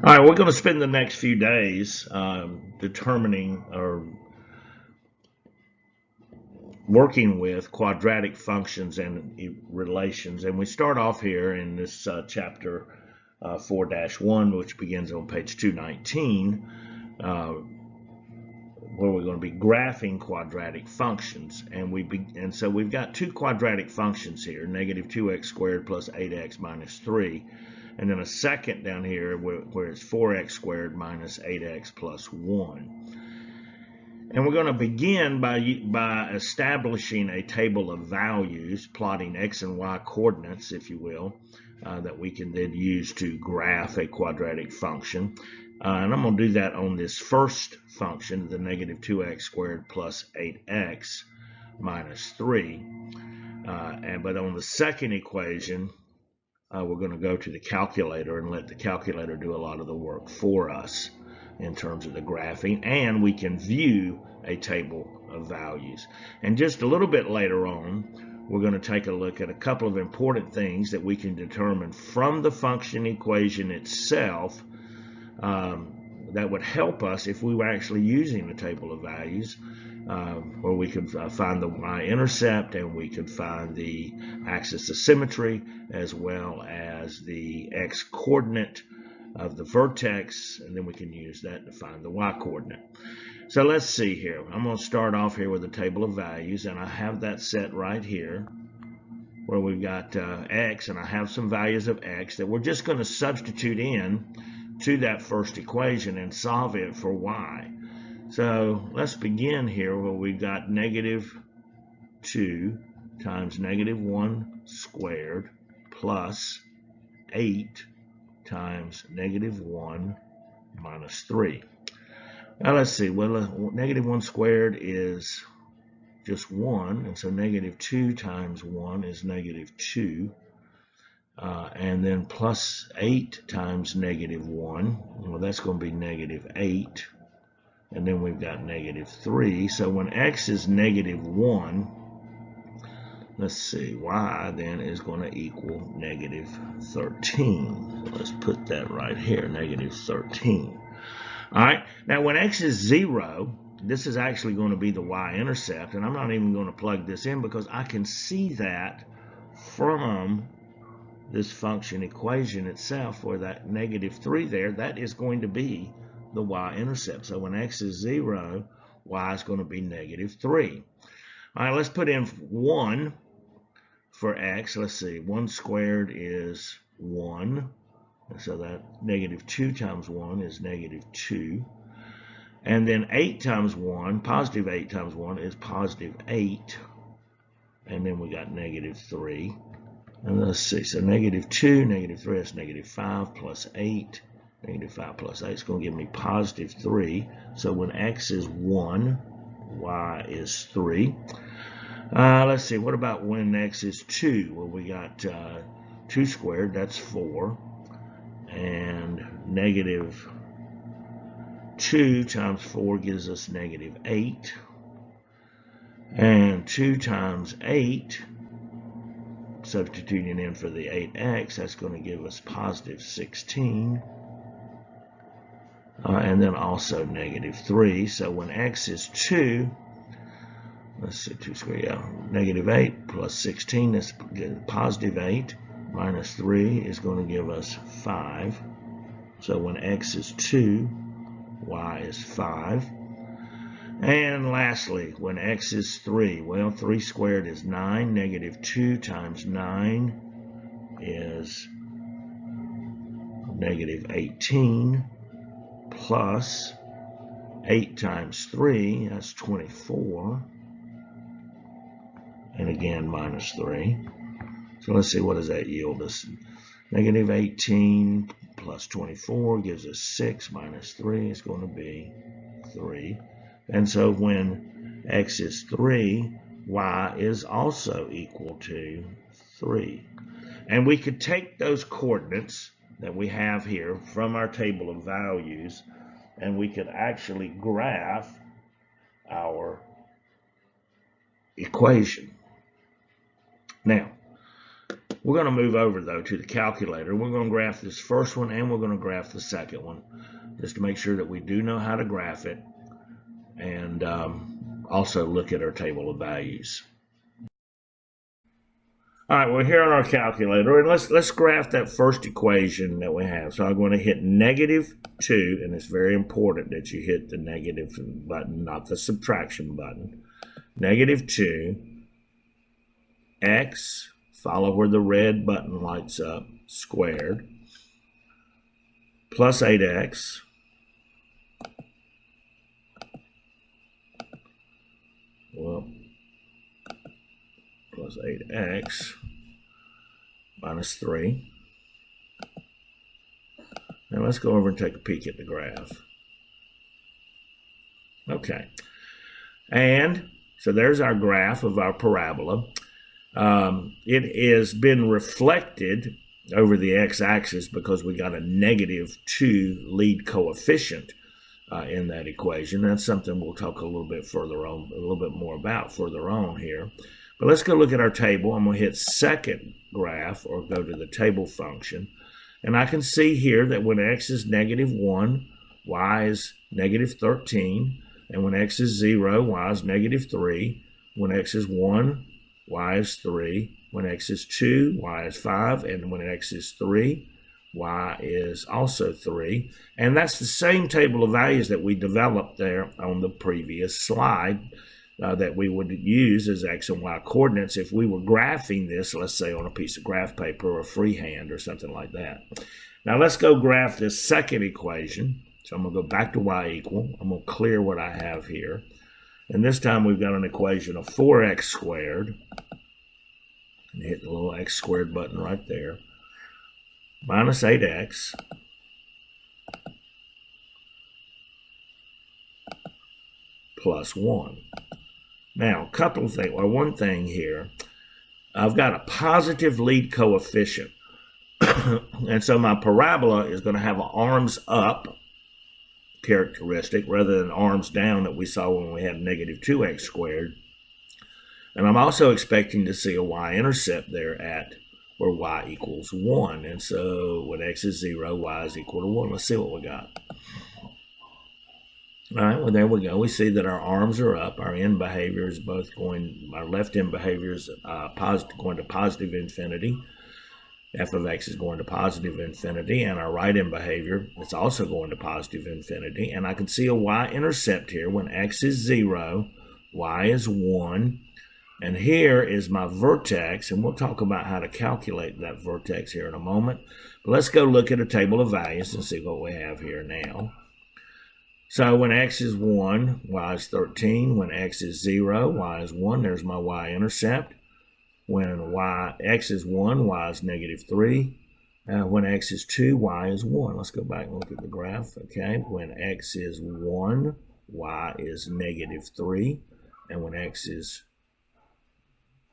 All right, we're going to spend the next few days determining or working with quadratic functions and relations. And we start off here in this chapter 4-1, which begins on page 219, where we're going to be graphing quadratic functions. And so we've got two quadratic functions here, negative 2x squared plus 8x minus 3. And then a second down here where it's 4x squared minus 8x plus 1. And we're going to begin by establishing a table of values, plotting x and y coordinates, if you will, that we can then use to graph a quadratic function. And I'm going to do that on this first function, the negative 2x squared plus 8x minus 3. But on the second equation, we're going to go to the calculator and let the calculator do a lot of the work for us in terms of the graphing, and we can view a table of values. And just a little bit later on, we're going to take a look at a couple of important things that we can determine from the function equation itself that would help us if we were actually using the table of values, where we could find the y-intercept and we could find the axis of symmetry as well as the x-coordinate of the vertex, and then we can use that to find the y-coordinate. So let's see here. I'm going to start off here with a table of values, and I have that set right here where we've got x, and I have some values of x that we're just going to substitute in to that first equation and solve it for y. So let's begin here where we've got negative 2 times negative 1 squared plus 8 times negative 1 minus 3. Now let's see, well, negative 1 squared is just 1, and so negative 2 times 1 is negative 2. And then plus 8 times negative 1, well, that's going to be negative 8. And then we've got negative 3. So when x is negative 1, let's see, y then is going to equal negative 13. So let's put that right here, negative 13. All right, now when x is 0, this is actually going to be the y-intercept, and I'm not even going to plug this in because I can see that from this function equation itself, where that negative 3 there, that is going to be the y-intercept. So when x is 0, y is going to be negative 3. All right, let's put in 1 for x. Let's see, 1 squared is 1. So that negative 2 times 1 is negative 2. And then 8 times 1, positive 8 times 1 is positive 8. And then we got negative 3. And let's see, so negative 2, negative 3, that's negative 5 plus 8. Negative 5 plus 8 is going to give me positive 3. So when x is 1, y is 3. Let's see, what about when x is 2? Well, we got 2 squared, that's 4. And negative 2 times 4 gives us negative 8. And 2 times 8, substituting in for the 8x, that's going to give us positive 16. And then also negative 3. So when x is 2, let's see, 2 squared, yeah, negative 8 plus 16, that's positive 8, minus 3 is going to give us 5. So when x is 2, y is 5. And lastly, when x is 3, well, 3 squared is 9. Negative 2 times 9 is negative 18. Plus 8 times 3, that's 24. And again, minus 3. So let's see, what does that yield us? Negative 18 plus 24 gives us 6 minus 3 is going to be 3. And so when x is 3, y is also equal to 3. And we could take those coordinates that we have here from our table of values, and we could actually graph our equation. Now, We're going to move over, though, to the calculator. We're going to graph this first one, and we're going to graph the second one, just to make sure that we do know how to graph it, and also look at our table of values. All right, we're here on our calculator, and let's graph that first equation that we have. So I'm going to hit -2, and it's very important that you hit the negative button, not the subtraction button. -2, x, follow where the red button lights up, squared, plus 8x, plus 8x minus 3. Now let's go over and take a peek at the graph. Okay. And so there's our graph of our parabola. It has been reflected over the x-axis because we got a -2 lead coefficient in that equation. That's something we'll talk a little bit further on, a little bit more about further on here. But let's go look at our table. I'm going to hit second graph, or go to the table function. And I can see here that when x is -1, y is -13. And when x is 0, y is -3. When x is 1, y is 3. When x is 2, y is 5. And when x is 3, y is also 3. And that's the same table of values that we developed there on the previous slide that we would use as x and y coordinates if we were graphing this, let's say, on a piece of graph paper or freehand or something like that. Now let's go graph this second equation. So I'm going to go back to y equal. I'm going to clear what I have here. And this time we've got an equation of 4x squared. And hit the little x squared button right there. Minus 8x plus 1. Now, a couple of things, or one thing here. I've got a positive lead coefficient. And so my parabola is going to have an arms up characteristic rather than arms down that we saw when we had -2x squared. And I'm also expecting to see a y-intercept there at where y equals 1. And so when x is 0, y is equal to 1. Let's see what we got. All right, well, there we go. We see that our arms are up. Our end behavior is both going, our left end behavior is going to positive infinity. F of x is going to positive infinity. And our right end behavior is also going to positive infinity. And I can see a y-intercept here. When x is 0, y is 1. And here is my vertex, and we'll talk about how to calculate that vertex here in a moment. But let's go look at a table of values and see what we have here now. So when x is 1, y is 13. When x is 0, y is 1. There's my y-intercept. When x is 1, y is -3. When x is 2, y is 1. Let's go back and look at the graph. Okay, when x is 1, y is -3. And when x is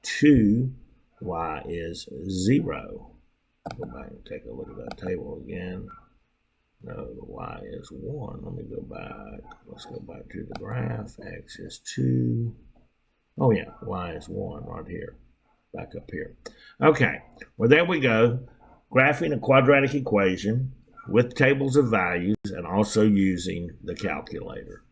2, y is 0. Go back and take a look at that table again. No, the y is 1. Let me go back. Let's go back to the graph. X is 2. Oh, yeah, y is 1 right here. Back up here. Okay, well, there we go. Graphing a quadratic equation with tables of values and also using the calculator.